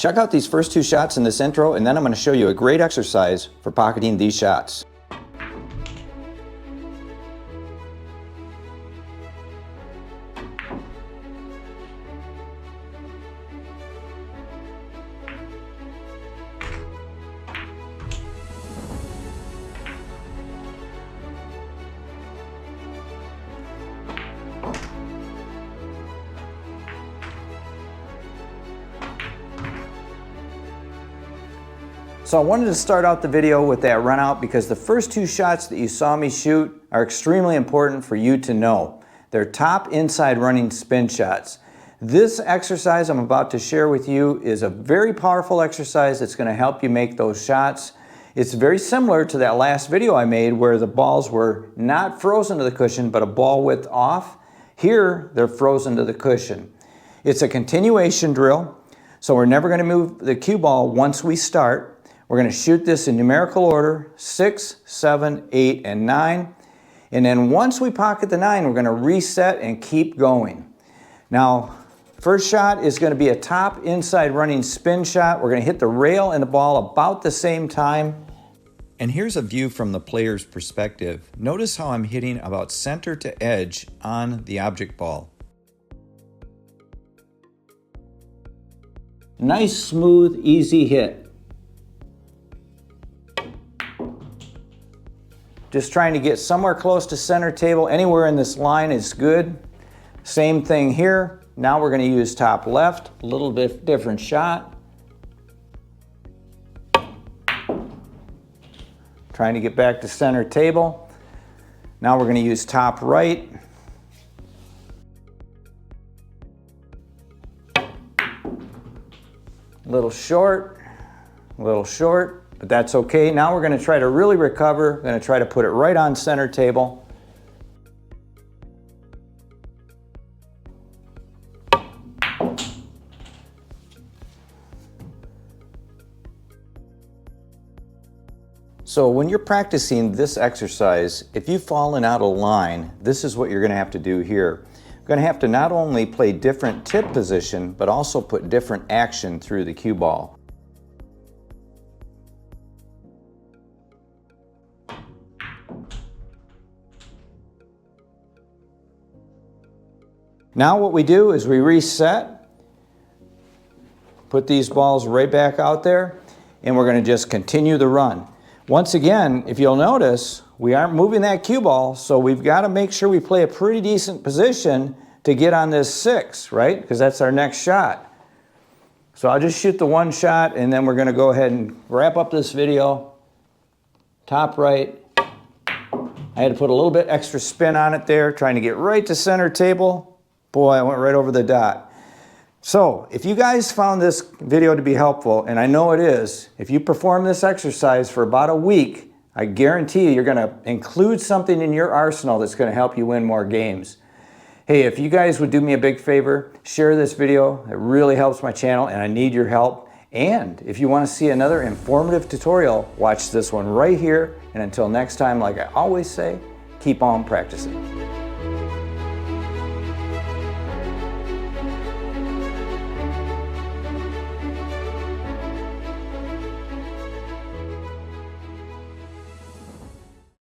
Check out these first 2 shots in this intro, and then I'm going to show you a great exercise for pocketing these shots. So I wanted to start out the video with that run out because the first 2 shots that you saw me shoot are extremely important for you to know. They're top inside running spin shots. This exercise I'm about to share with you is a very powerful exercise that's going to help you make those shots. It's very similar to that last video I made where the balls were not frozen to the cushion but a ball width off. Here they're frozen to the cushion. It's a continuation drill, so we're never going to move the cue ball once we start. We're going to shoot this in numerical order, 6, 7, 8, and 9. And then once we pocket the 9, we're going to reset and keep going. Now, first shot is going to be a top inside running spin shot. We're going to hit the rail and the ball about the same time. And here's a view from the player's perspective. Notice how I'm hitting about center to edge on the object ball. Nice, smooth, easy hit. Just trying to get somewhere close to center table. Anywhere in this line is good. Same thing here. Now we're going to use top left, a little bit different shot. Trying to get back to center table. Now we're going to use top right. A little short, but that's okay. Now we're going to try to really recover. We're going to try to put it right on center table. So when you're practicing this exercise, if you've fallen out of line, this is what you're going to have to do here. You're going to have to not only play different tip position, but also put different action through the cue ball. Now what we do is we reset, put these balls right back out there, and we're going to just continue the run. Once again, if you'll notice, we aren't moving that cue ball, so we've got to make sure we play a pretty decent position to get on this 6, right? Because that's our next shot. So I'll just shoot the 1 shot, and then we're going to go ahead and wrap up this video. Top right. I had to put a little bit extra spin on it there, trying to get right to center table. Boy, I went right over the dot. So, if you guys found this video to be helpful, and I know it is, if you perform this exercise for about a week, I guarantee you're going to include something in your arsenal that's going to help you win more games. Hey, if you guys would do me a big favor, share this video. It really helps my channel, and I need your help. And if you want to see another informative tutorial, watch this one right here. And until next time, like I always say, keep on practicing.